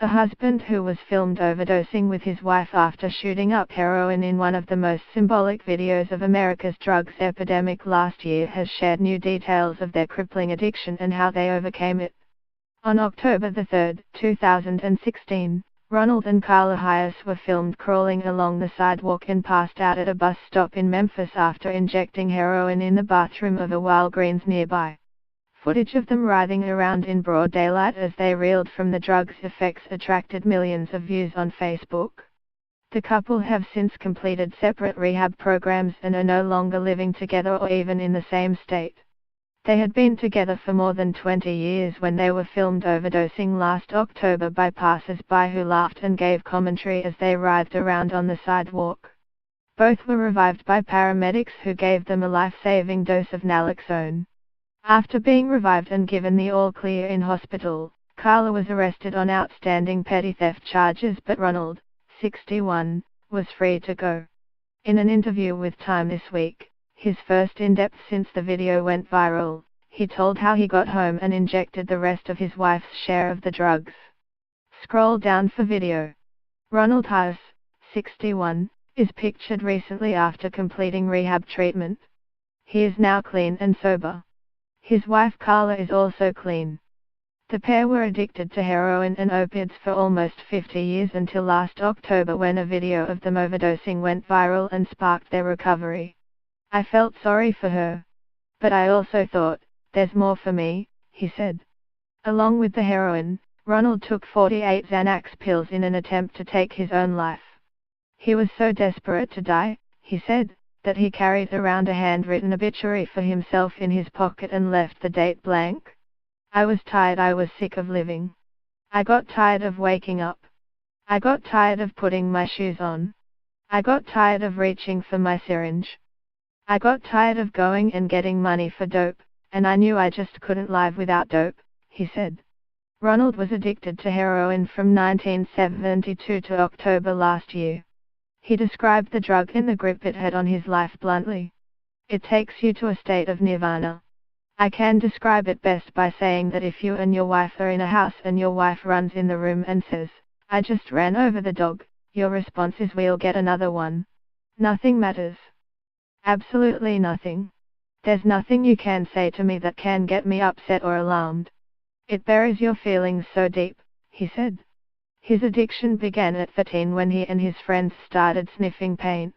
A husband who was filmed overdosing with his wife after shooting up heroin in one of the most symbolic videos of America's drugs epidemic last year has shared new details of their crippling addiction and how they overcame it. On October 3, 2016, Ronald and Carla Hayes were filmed crawling along the sidewalk and passed out at a bus stop in Memphis after injecting heroin in the bathroom of a Walgreens nearby. Footage of them writhing around in broad daylight as they reeled from the drug's effects attracted millions of views on Facebook. The couple have since completed separate rehab programs and are no longer living together or even in the same state. They had been together for more than 20 years when they were filmed overdosing last October by passers-by who laughed and gave commentary as they writhed around on the sidewalk. Both were revived by paramedics who gave them a life-saving dose of naloxone. After being revived and given the all-clear in hospital, Carla was arrested on outstanding petty theft charges, but Ronald, 61, was free to go. In an interview with Time this week, his first in-depth since the video went viral, he told how he got home and injected the rest of his wife's share of the drugs. Scroll down for video. Ronald Hayes, 61, is pictured recently after completing rehab treatment. He is now clean and sober. His wife Carla is also clean. The pair were addicted to heroin and opiates for almost 50 years until last October when a video of them overdosing went viral and sparked their recovery. I felt sorry for her. But I also thought, there's more for me, he said. Along with the heroin, Ronald took 48 Xanax pills in an attempt to take his own life. He was so desperate to die, he said, that he carried around a handwritten obituary for himself in his pocket and left the date blank. I was tired, I was sick of living. I got tired of waking up. I got tired of putting my shoes on. I got tired of reaching for my syringe. I got tired of going and getting money for dope, and I knew I just couldn't live without dope, he said. Ronald was addicted to heroin from 1972 to October last year. He described the drug and the grip it had on his life bluntly. It takes you to a state of nirvana. I can describe it best by saying that if you and your wife are in a house and your wife runs in the room and says, "I just ran over the dog," your response is, "We'll get another one." Nothing matters. Absolutely nothing. There's nothing you can say to me that can get me upset or alarmed. It buries your feelings so deep, he said. His addiction began at 13 when he and his friends started sniffing paint.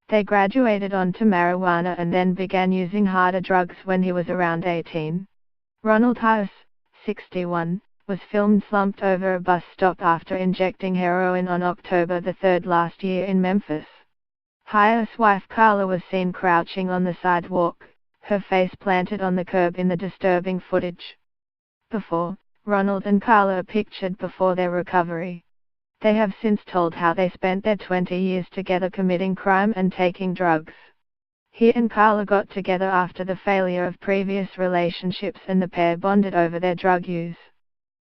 They graduated onto marijuana and then began using harder drugs when he was around 18. Ronald Hayes, 61, was filmed slumped over a bus stop after injecting heroin on October 3 last year in Memphis. Hayes' wife Carla was seen crouching on the sidewalk, her face planted on the curb in the disturbing footage. Before, Ronald and Carla are pictured before their recovery. They have since told how they spent their 20 years together committing crime and taking drugs. He and Carla got together after the failure of previous relationships and the pair bonded over their drug use.